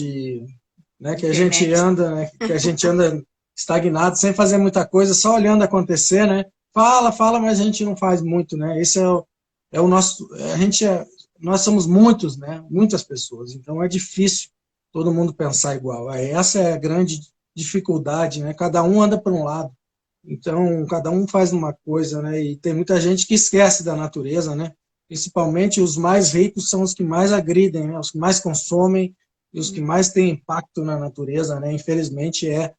né, que a gente anda, né, que a gente anda estagnado, sem fazer muita coisa, só olhando acontecer, né? Fala, mas a gente não faz muito, né? Esse é o nosso, nós somos muitos, né? Muitas pessoas, então é difícil todo mundo pensar igual. Essa é a grande dificuldade, né? Cada um anda para um lado. Então, cada um faz uma coisa, né? E tem muita gente que esquece da natureza, né? Principalmente os mais ricos são os que mais agridem, né? Os que mais consomem e os que mais têm impacto na natureza, né? Infelizmente é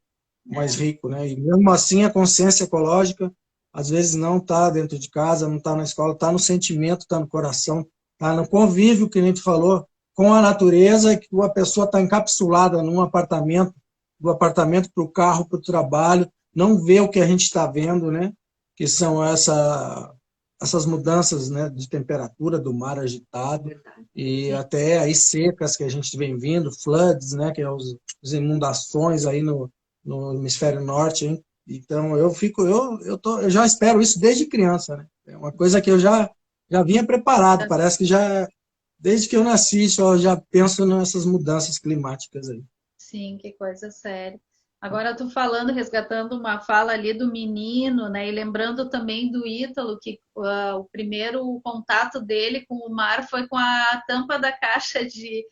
o mais rico, né? E mesmo assim a consciência ecológica às vezes não está dentro de casa, não está na escola, está no sentimento, está no coração, está no convívio, que nem tu falou, com a natureza, que a pessoa está encapsulada num apartamento, do apartamento para o carro, para o trabalho, não vê o que a gente está vendo, né? Que são essas mudanças, né, de temperatura do mar agitado e até aí secas que a gente vem vindo, floods, né, que é as inundações aí no hemisfério norte, hein? Então eu já espero isso desde criança, né? É uma coisa que eu já vinha preparado, parece que já desde que eu nasci eu já penso nessas mudanças climáticas aí. Sim, que coisa séria. Agora, tu falando, resgatando uma fala ali do menino, né? E lembrando também do Ítalo, que o primeiro contato dele com o mar foi com a tampa da caixa de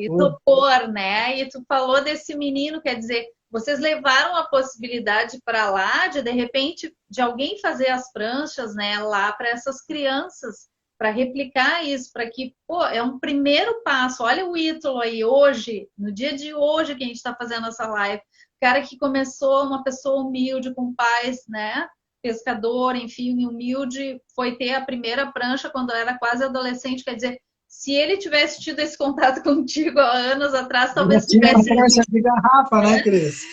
isopor, né? E tu falou desse menino, quer dizer, vocês levaram a possibilidade para lá de repente, de alguém fazer as pranchas, né? Lá para essas crianças, para replicar isso, para que, pô, é um primeiro passo. Olha o Ítalo aí hoje, no dia de hoje que a gente está fazendo essa live, o cara que começou, uma pessoa humilde, com pais, né? Pescador, enfim, humilde, foi ter a primeira prancha quando era quase adolescente. Quer dizer, se ele tivesse tido esse contato contigo há anos atrás, talvez tivesse. Tinha uma prancha de garrafa, né, Cris?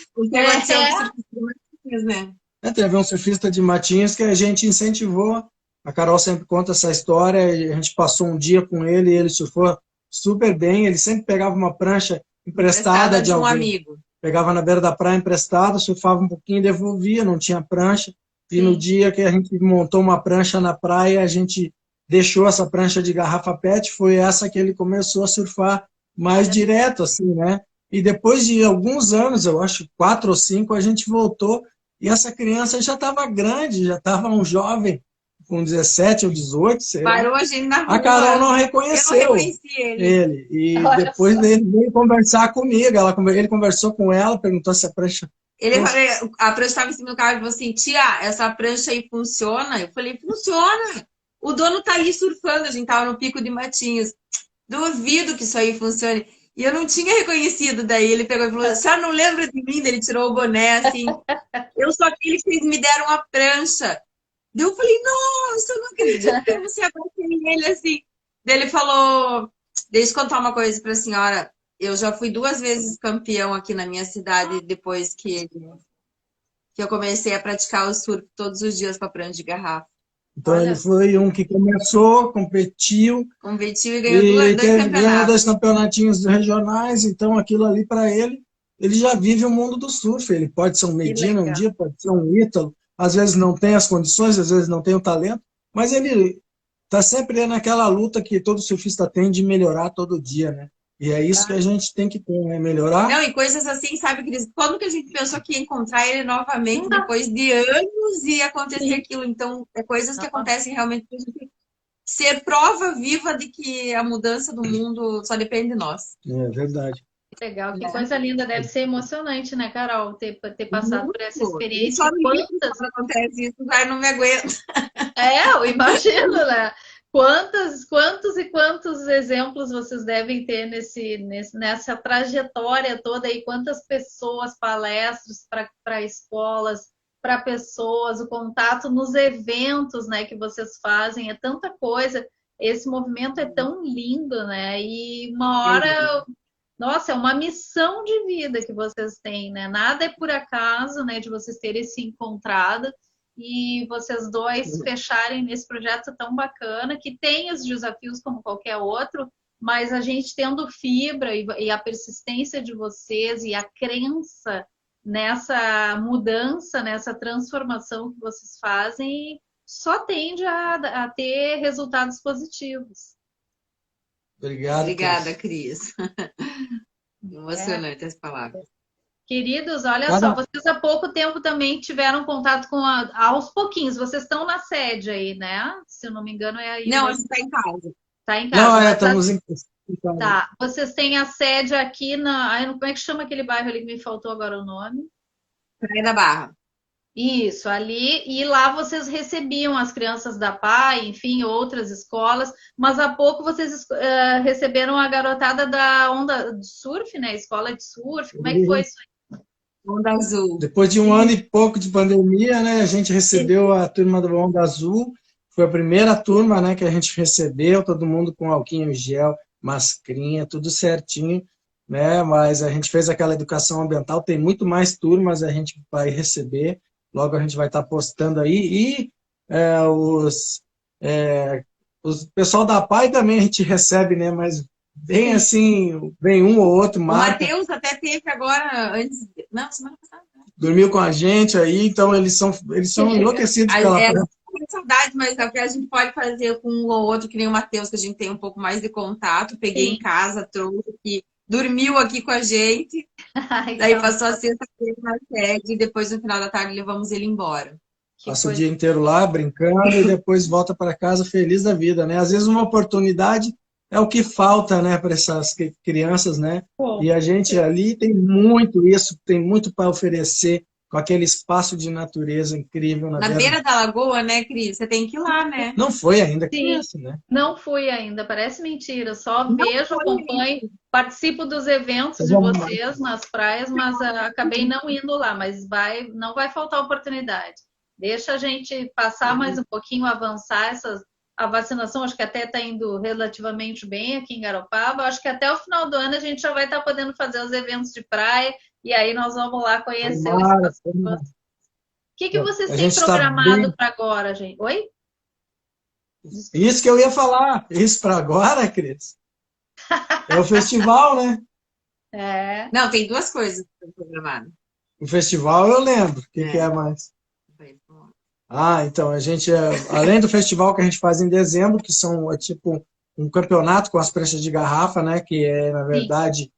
Teve um surfista de Matinhos que a gente incentivou. A Carol sempre conta essa história, e a gente passou um dia com ele e ele surfou super bem. Ele sempre pegava uma prancha emprestada de alguém. Amigo. Pegava na beira da praia emprestada, surfava um pouquinho e devolvia, não tinha prancha. E no dia que a gente montou uma prancha na praia, a gente deixou essa prancha de garrafa PET, foi essa que ele começou a surfar mais direto, assim, né? E depois de alguns anos, eu acho 4 ou 5, a gente voltou e essa criança já estava grande, já estava um jovem, com 17 ou 18, sei lá. Parou a gente na rua. A Carol não reconheceu eu não reconheci ele. E depois ele veio conversar comigo, ele conversou com ela, perguntou se a prancha... A prancha estava em cima do carro e falou assim, tia, essa prancha aí funciona? Eu falei, funciona! O dono tá ali surfando, a gente tava no Pico de Matinhos. Duvido que isso aí funcione. E eu não tinha reconhecido, daí ele pegou e falou, a senhora não lembra de mim? Ele tirou o boné, assim. Eu sou aquele que vocês me deram a prancha. Daí eu falei, nossa, eu não acredito que você abraçou ele assim. Daí ele falou, deixa eu contar uma coisa pra senhora. Eu já fui 2 vezes campeão aqui na minha cidade, depois que eu comecei a praticar o surf todos os dias com a prancha de garrafa. Então ele foi um que começou, competiu e ganhou 2 campeonatinhos regionais, então aquilo ali para ele já vive o mundo do surf, ele pode ser um Medina um dia, pode ser um Ítalo, às vezes não tem as condições, às vezes não tem o talento, mas ele está sempre naquela luta que todo surfista tem de melhorar todo dia, né? E é isso que a gente tem que ter, né? Melhorar. Não, e coisas assim, sabe, Cris? Quando que a gente pensou que ia encontrar ele novamente depois de anos e acontecer aquilo? Então, é coisas que acontecem realmente pra gente ser prova viva de que a mudança do mundo só depende de nós. É verdade. Que legal, que coisa linda. Deve ser emocionante, né, Carol? Ter passado por essa experiência. Só quantas acontece isso, já não me aguento. Eu imagino, né? Quantos exemplos vocês devem ter nessa trajetória toda aí? Quantas pessoas, palestras para escolas, para pessoas, o contato nos eventos, né, que vocês fazem, é tanta coisa. Esse movimento é tão lindo, né? E uma hora, nossa, é uma missão de vida que vocês têm, né? Nada é por acaso, né, de vocês terem se encontrado e vocês dois fecharem nesse projeto tão bacana, que tem os desafios como qualquer outro, mas a gente tendo fibra e a persistência de vocês e a crença nessa mudança, nessa transformação que vocês fazem, só tende a ter resultados positivos. Obrigado, Obrigada, Cris. Cris. Emocionante as palavras. Queridos, olha Cada- só, vocês há pouco tempo também tiveram contato com aos pouquinhos, vocês estão na sede aí, né? Se eu não me engano, é aí. Não, a gente está em casa. Tá em casa. Não, mas estamos em... Tá, vocês têm a sede aqui na. Ai, como é que chama aquele bairro ali que me faltou agora o nome? Praia da Barra. Isso, ali, e lá vocês recebiam as crianças da PAI, enfim, outras escolas, mas há pouco vocês receberam a garotada da Onda de Surf, né? Escola de surf, como é que foi isso aí? Onda Azul. Depois de um ano e pouco de pandemia, né, a gente recebeu a turma do Onda Azul. Foi a primeira turma, né, que a gente recebeu, todo mundo com alquinho em gel, mascarinha, tudo certinho, né? Mas a gente fez aquela educação ambiental, tem muito mais turmas a gente vai receber. Logo a gente vai estar postando aí. E os pessoal da PAI também a gente recebe, né? Mas bem assim, vem um ou outro, O marca. Matheus até teve agora, antes. Não, semana passada. Dormiu com a gente aí, então eles são enlouquecidos pela É muita saudade, mas é o que a gente pode fazer com um ou outro, que nem o Matheus, que a gente tem um pouco mais de contato. Peguei em casa, trouxe aqui, dormiu aqui com a gente. Ai, Daí então, passou a sexta-feira na sede e depois no final da tarde levamos ele embora. que Passa o coisa. dia inteiro lá brincando e depois volta para casa feliz da vida, né? Às vezes uma oportunidade é o que falta, né, para essas crianças, né? Bom, E a gente ali tem muito isso, tem muito para oferecer com aquele espaço de natureza incrível Na beira da lagoa, né, Cris? Você tem que ir lá, né? Não foi ainda Sim. criança, né? Não fui ainda, parece mentira. Só Não vejo, foi acompanho, participo dos eventos de vocês nas praias, mas acabei não indo lá. Mas não vai faltar oportunidade. Deixa a gente passar mais um pouquinho, avançar a vacinação. Acho que até está indo relativamente bem aqui em Garopaba. Acho que até o final do ano a gente já vai estar podendo fazer os eventos de praia e aí nós vamos lá conhecer o espaço. O que vocês têm programado para agora, gente? Oi? Isso que eu ia falar. Isso para agora, Cris? É o festival, né? É. Não, tem duas coisas programadas. O festival eu lembro. O que é mais? Então, a gente, além do festival que a gente faz em dezembro, que são tipo um campeonato com as pranchas de garrafa, né? Que é, na verdade,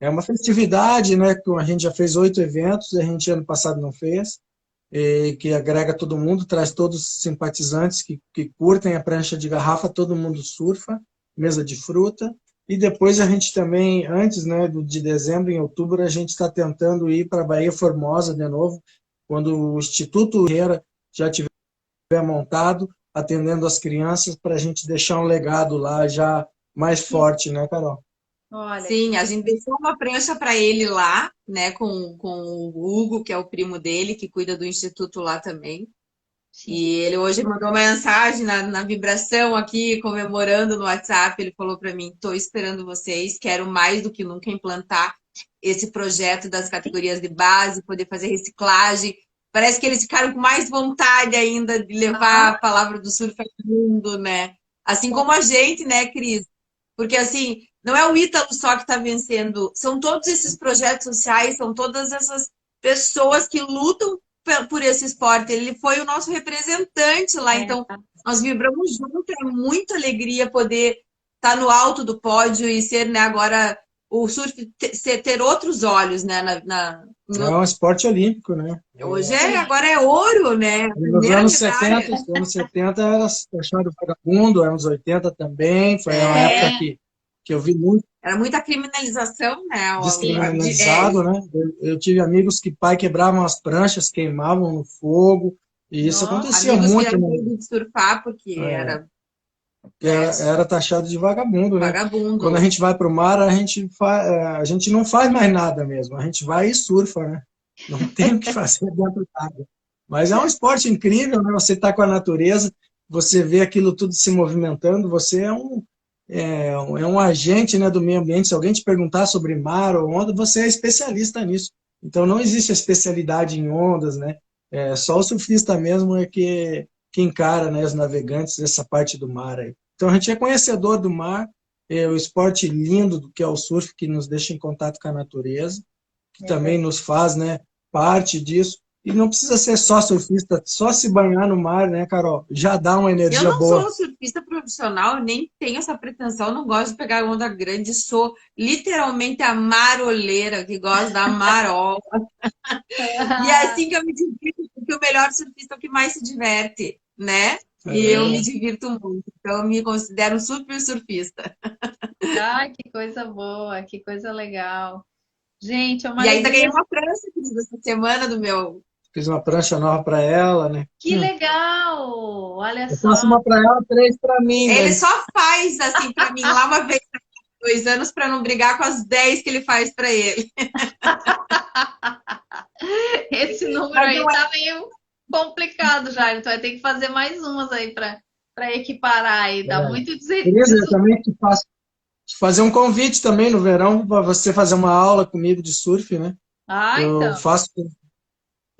é uma festividade, né? Que a gente já fez 8 eventos, a gente ano passado não fez, e que agrega todo mundo, traz todos os simpatizantes que curtem a prancha de garrafa, todo mundo surfa, mesa de fruta. E depois a gente também, antes, né, de dezembro, em outubro, a gente está tentando ir para a Baía Formosa de novo, quando o Instituto Herrera já tiver montado, atendendo as crianças, para a gente deixar um legado lá já mais forte, né, Carol? Olha. Sim, a gente deixou uma prancha para ele lá, né, com o Hugo, que é o primo dele, que cuida do instituto lá também. Sim. E ele hoje mandou uma mensagem na vibração aqui, comemorando no WhatsApp. Ele falou para mim: estou esperando vocês, quero mais do que nunca implantar esse projeto das categorias de base, poder fazer reciclagem. Parece que eles ficaram com mais vontade ainda de levar a palavra do surf ao mundo, né? Assim como a gente, né, Cris? Porque, assim, não é o Ítalo só que está vencendo, são todos esses projetos sociais, são todas essas pessoas que lutam por esse esporte. Ele foi o nosso representante lá, então nós vibramos junto, é muita alegria poder estar no alto do pódio e ser, né, agora o surf ter outros olhos, né? É um esporte olímpico, né? Hoje agora é ouro, né? Nos anos 70 era achado vagabundo, anos 80 também, foi uma época que eu vi muito. Era muita criminalização, né? Descriminalizado, né? Eu tive amigos que pai quebravam as pranchas, queimavam no fogo, e isso acontecia muito. Né? De surfar, porque era taxado de vagabundo, né? Vagabundo. Quando a gente vai para o mar, a gente não faz mais nada mesmo, a gente vai e surfa, né? Não tem o que fazer dentro d'água. Mas é um esporte incrível, né? Você está com a natureza, você vê aquilo tudo se movimentando, você é um agente, né, do meio ambiente. Se alguém te perguntar sobre mar ou onda, você é especialista nisso. Então não existe a especialidade em ondas, né? Só o surfista mesmo é que encara, né, os navegantes essa parte do mar aí. Então a gente é conhecedor do mar, o esporte lindo do que é o surf, que nos deixa em contato com a natureza, que também nos faz, né, parte disso. E não precisa ser só surfista, só se banhar no mar, né, Carol? Já dá uma Eu energia não sou boa. surfista profissional, nem tenho essa pretensão, não gosto de pegar onda grande, sou literalmente a maroleira que gosta da marola. E é assim que eu me divirto, porque o melhor surfista é o que mais se diverte, né? E eu me Sim. divirto muito, então eu me considero um super surfista. Ah, que coisa boa, que coisa legal. Gente, é uma E ainda ganhei alegria. uma prancha, querida, essa semana do meu. Fiz uma prancha nova para ela, né? Que legal! Olha Eu só. faço uma para ela, três para mim, Ele né? só faz assim pra mim lá uma vez a cada 2 anos para não brigar com as 10 que ele faz para ele. Esse número Mas aí não é. tá meio complicado já. Então vai ter que fazer mais umas aí para equiparar aí. Dá muito Beleza, eu também te fazer um convite também no verão para você fazer uma aula comigo de surf, né? Ah, Eu então. faço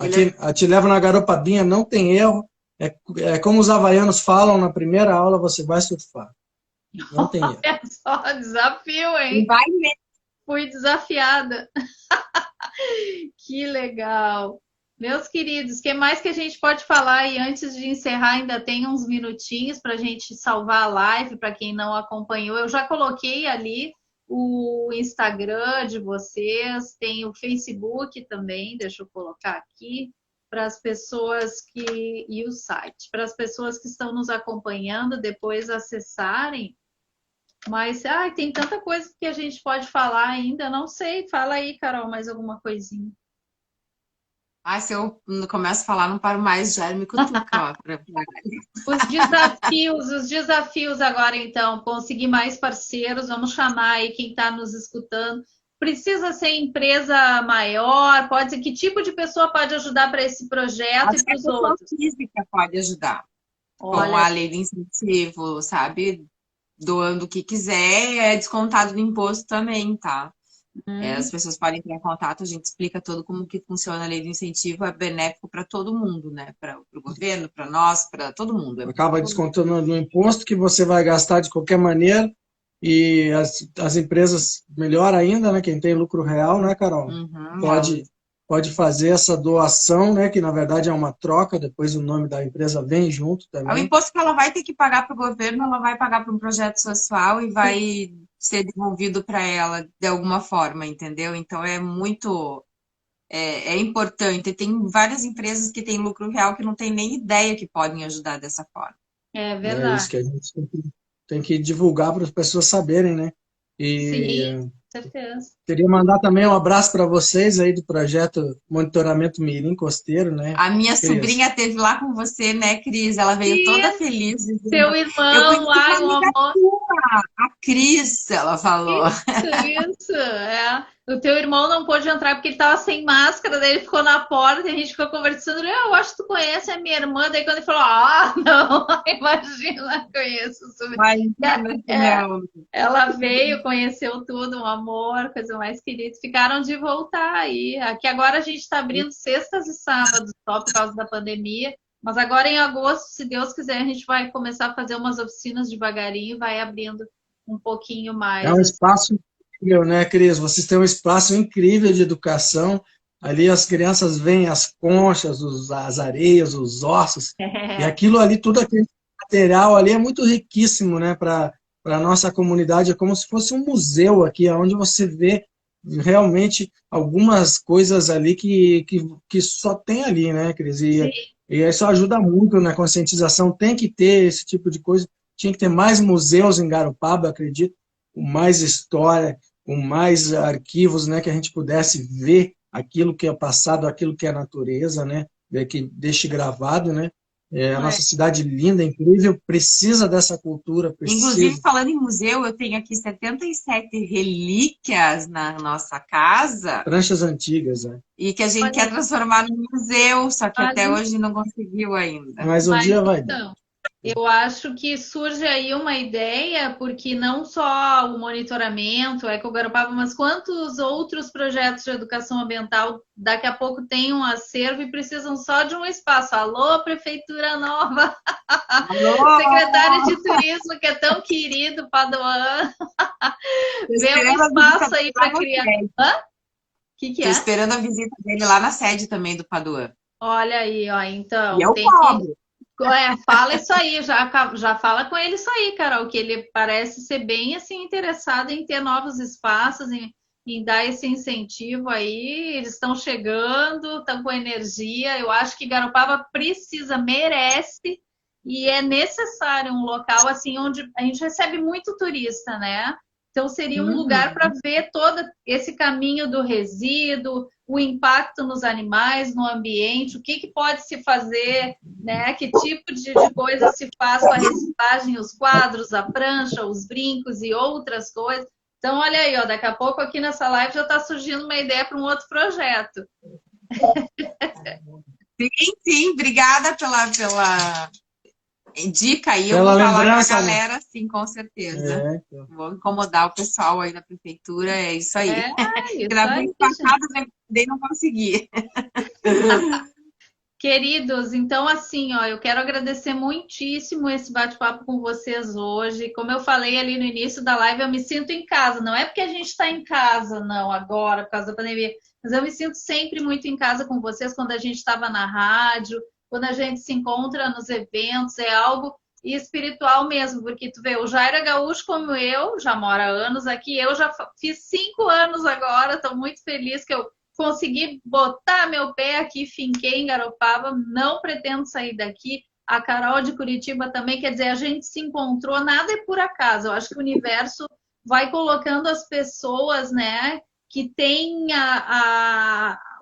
Ele aqui, te levo na garopadinha, não tem erro. É como os havaianos falam, na primeira aula você vai surfar. Não tem erro. É só desafio, ele hein? vai mesmo. Fui desafiada. Que legal. Meus queridos, o que mais que a gente pode falar? E antes de encerrar, ainda tem uns minutinhos para a gente salvar a live, para quem não acompanhou. Eu já coloquei ali o Instagram de vocês, tem o Facebook também, deixa eu colocar aqui, para as pessoas que. E o site, para as pessoas que estão nos acompanhando depois acessarem. Mas tem tanta coisa que a gente pode falar ainda, não sei. Fala aí, Carol, mais alguma coisinha. Se eu começo a falar, não paro mais, já me cutuca, ó. Os desafios agora, então, conseguir mais parceiros, vamos chamar aí quem está nos escutando. Precisa ser empresa maior? Pode ser que tipo de pessoa pode ajudar para esse projeto e Acho que para a os pessoa outros? física pode ajudar com Olha, a lei de incentivo, sabe? Doando o que quiser, é descontado no imposto também, tá? As pessoas podem entrar em contato, a gente explica todo como que funciona a lei de incentivo, é benéfico para todo mundo, né? Para o governo, para nós, para todo mundo. Acaba descontando no imposto que você vai gastar de qualquer maneira. E as empresas, melhor ainda, né? Quem tem lucro real, né, Carol? Uhum, Pode fazer essa doação, né? Que na verdade é uma troca, depois o nome da empresa vem junto é o também. imposto que ela vai ter que pagar para o governo, ela vai pagar para um projeto social e vai ser devolvido para ela de alguma forma, entendeu? Então é muito importante. Tem várias empresas que têm lucro real que não tem nem ideia que podem ajudar dessa forma. é É isso verdade. que a gente tem que divulgar para as pessoas saberem, né? Sim, E com certeza. queria mandar também um abraço para vocês aí do projeto Monitoramento Mirim Costeiro, né, A minha Cris? sobrinha esteve lá com você, né, Cris? Ela veio toda E feliz, dizendo: seu eu irmão, conheci uma ai, um amiga amor. tua, a Cris, ela falou. Isso, é. O teu irmão não pôde entrar porque ele tava sem máscara, daí ele ficou na porta e a gente ficou conversando. Eu acho que tu conhece a minha irmã. Daí quando ele falou, não, imagina, conheço. Imagina, É, não. ela veio, conheceu tudo, um amor, coisa mais querida. Ficaram de voltar aí. Aqui agora a gente está abrindo sextas e sábados só por causa da pandemia. Mas agora em agosto, se Deus quiser, a gente vai começar a fazer umas oficinas devagarinho e vai abrindo um pouquinho É um mais. espaço incrível, né, Cris? Vocês têm um espaço incrível de educação. Ali as crianças veem as conchas, as areias, os ossos, e aquilo ali, tudo aquele material ali é muito riquíssimo, né, para a nossa comunidade. É como se fosse um museu aqui, onde você vê realmente algumas coisas ali que só tem ali, né, Cris? Sim. E isso ajuda muito na conscientização. Tem que ter esse tipo de coisa. Tinha que ter mais museus em Garopaba, acredito, com mais história, com mais arquivos, né, que a gente pudesse ver aquilo que é passado, aquilo que é natureza, né, que deixe gravado, né. A nossa cidade linda, incrível, precisa dessa cultura, Inclusive, precisa. falando em museu, eu tenho aqui 77 relíquias na nossa casa Pranchas antigas, né? e que a gente quer Olha, transformar num museu, só que até mas hoje não conseguiu ainda. Mas um Mas dia vai dar. então, eu acho que surge aí uma ideia, porque não só o monitoramento, o Eco Garopaba, mas quantos outros projetos de educação ambiental daqui a pouco têm um acervo e precisam só de um espaço. Alô, Prefeitura Nova! Secretário Alô! de Turismo, que é tão querido, Padoan, Tô vê um esperando a visita espaço dele aí lá para na criar. sede. Hã? O que Tô é? esperando a visita dele lá na sede também do Paduan. Olha aí, ó, E então, eu tem que cobro. fala isso aí, já fala com ele isso aí, Carol, que ele parece ser bem assim interessado em ter novos espaços, em dar esse incentivo aí. Eles estão chegando, estão com energia. Eu acho que Garopaba precisa, merece e é necessário um local assim onde a gente recebe muito turista, né? Então seria um lugar para Uhum. ver todo esse caminho do resíduo, o impacto nos animais, no ambiente, o que pode se fazer, né? Que tipo de coisa se faz com a reciclagem, os quadros, a prancha, os brincos e outras coisas. Então, olha aí, ó, daqui a pouco aqui nessa live já está surgindo uma ideia para um outro projeto. Sim, sim, obrigada pela dica aí. Eu Pela vou falar com a lembrança, né? galera, sim, com certeza. Então. Vou incomodar o pessoal aí da prefeitura, é isso É, aí. Porque isso na aí, vez gente. passada eu nem não consegui. Queridos, então assim, ó, eu quero agradecer muitíssimo esse bate-papo com vocês hoje. Como eu falei ali no início da live, eu me sinto em casa. Não é porque a gente está em casa, não, agora, por causa da pandemia, mas eu me sinto sempre muito em casa com vocês quando a gente estava na rádio, quando a gente se encontra nos eventos, é algo espiritual mesmo, porque tu vê, o Jairo é gaúcho como eu, já mora há anos aqui, eu já fiz 5 anos agora, estou muito feliz que eu consegui botar meu pé aqui, finquei em Garopaba, não pretendo sair daqui. A Carol de Curitiba também, quer dizer, a gente se encontrou, nada é por acaso. Eu acho que o universo vai colocando as pessoas, né, que têm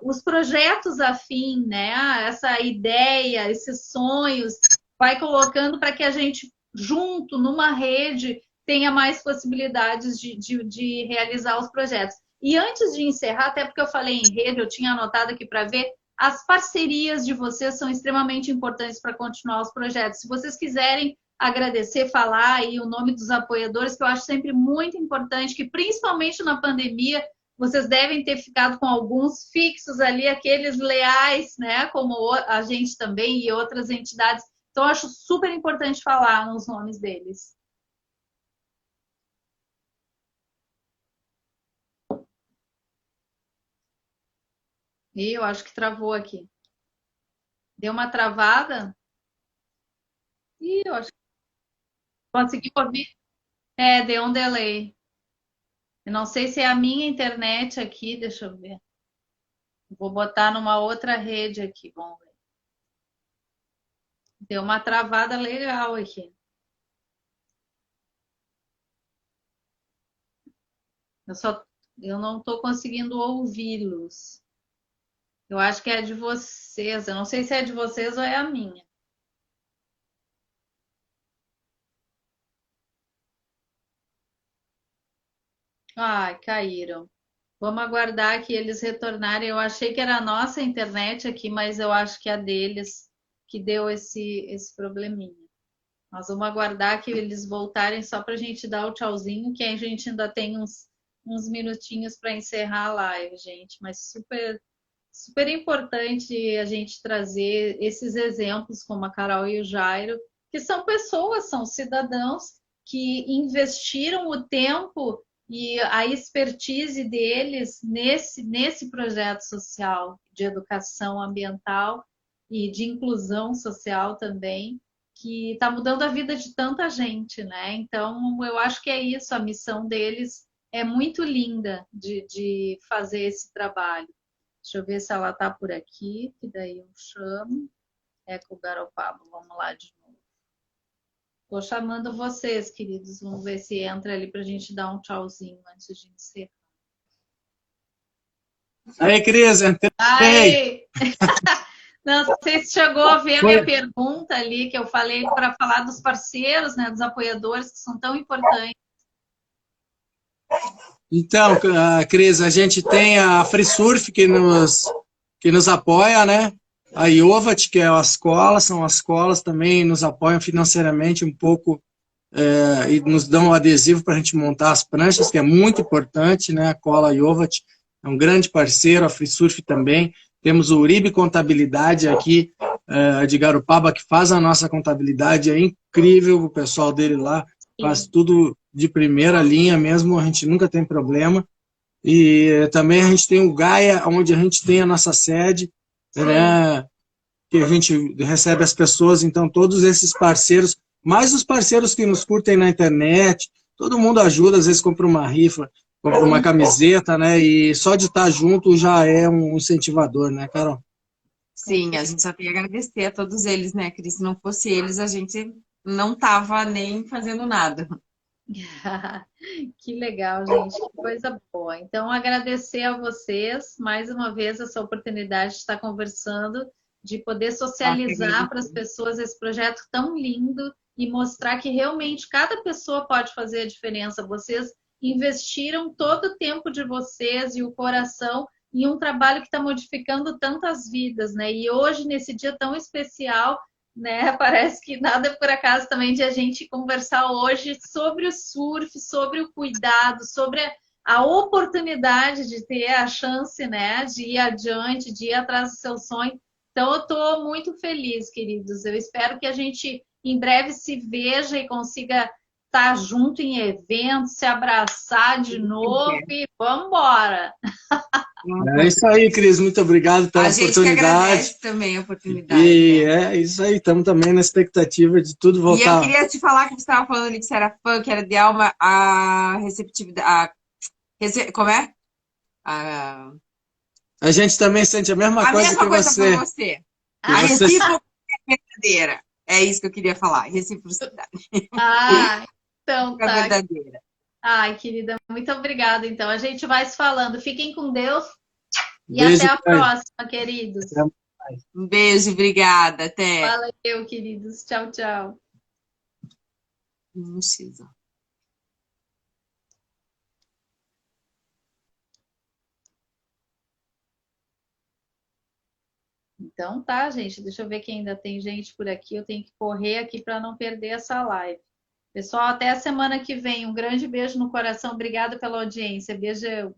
os projetos afim, né, essa ideia, esses sonhos, vai colocando para que a gente, junto, numa rede, tenha mais possibilidades de realizar os projetos. E antes de encerrar, até porque eu falei em rede, eu tinha anotado aqui para ver, as parcerias de vocês são extremamente importantes para continuar os projetos. Se vocês quiserem agradecer, falar aí o nome dos apoiadores, que eu acho sempre muito importante, que principalmente na pandemia, vocês devem ter ficado com alguns fixos ali, aqueles leais, né, como a gente também e outras entidades. Então, eu acho super importante falar nos nomes deles. E eu acho que travou aqui. Deu uma travada? E eu acho que consegui ouvir. É, deu um delay. Eu não sei se é a minha internet aqui, deixa eu ver. Vou botar numa outra rede aqui, vamos ver. Deu uma travada legal aqui. Eu não estou conseguindo ouvi-los. Eu acho que é de vocês. Eu não sei se é de vocês ou é a minha. Ai, caíram. Vamos aguardar que eles retornarem. Eu achei que era a nossa internet aqui, mas eu acho que é a deles que deu esse probleminha. Nós vamos aguardar que eles voltarem só para a gente dar o tchauzinho, que a gente ainda tem uns minutinhos para encerrar a live, gente. Mas super, super importante a gente trazer esses exemplos, como a Carol e o Jairo, que são pessoas, são cidadãos que investiram o tempo e a expertise deles nesse projeto social de educação ambiental e de inclusão social também, que está mudando a vida de tanta gente, né? Então, eu acho que é isso, a missão deles é muito linda de fazer esse trabalho. Deixa eu ver se ela está por aqui, que daí eu chamo. É com o Garopaba, vamos lá de novo. Estou chamando vocês, queridos. Vamos ver se entra ali para a gente dar um tchauzinho antes de encerrar. Aí, Cris, entrei. Aê! Não sei se chegou a ver a minha pergunta. pergunta ali que eu falei para falar dos parceiros, né, dos apoiadores que são tão importantes. Então, Cris, a gente tem a Free Surf que nos apoia, né? A Iovat, que é a escola, são as escolas também nos apoiam financeiramente um pouco e nos dão um adesivo para a gente montar as pranchas, que é muito importante, né? A cola Iovat é um grande parceiro, a Free Surf também. Temos o Uribe Contabilidade aqui de Garopaba, que faz a nossa contabilidade, é incrível, o pessoal dele lá faz tudo de primeira linha mesmo, a gente nunca tem problema. E também a gente tem o Gaia, onde a gente tem a nossa sede, né, que a gente recebe as pessoas, então todos esses parceiros, mais os parceiros que nos curtem na internet, todo mundo ajuda, às vezes compra uma rifa, compra uma camiseta, né, e só de estar junto já é um incentivador, né, Carol? Sim, a gente só tem a agradecer a todos eles, né, Cris? Se não fosse eles, a gente não tava nem fazendo nada. Que legal, gente, que coisa boa. Então, agradecer a vocês mais uma vez essa oportunidade de estar conversando, de poder socializar para as pessoas esse projeto tão lindo e mostrar que realmente cada pessoa pode fazer a diferença. Vocês investiram todo o tempo de vocês e o coração em um trabalho que está modificando tantas vidas, né? E hoje, nesse dia tão especial, né? Parece que nada é por acaso também de a gente conversar hoje sobre o surf, sobre o cuidado, sobre a oportunidade de ter a chance, né, de ir adiante, de ir atrás do seu sonho. Então, eu estou muito feliz, queridos. Eu espero que a gente em breve se veja e consiga estar junto em eventos, se abraçar de novo e vamos embora. É isso aí, Cris, muito obrigado pela A gente que oportunidade. agradece também a oportunidade. E né? é isso aí, estamos também na expectativa de tudo voltar. E eu queria te falar que você estava falando ali que você era fã, que era de alma, a receptividade. Como é? A gente também sente a mesma A coisa mesma que coisa você. por você. A recíproca é verdadeira. É isso que eu queria falar. Reciprocidade. Então É tá. verdadeira. Ai, querida, muito obrigada. Então, a gente vai se falando. Fiquem com Deus e Beijo, até a pai. próxima, queridos. Um beijo, obrigada. Até. Valeu, queridos. Tchau, tchau. Não precisa. Então tá, gente. Deixa eu ver quem ainda tem gente por aqui. Eu tenho que correr aqui para não perder essa live. Pessoal, até a semana que vem. Um grande beijo no coração. Obrigada pela audiência. Beijão.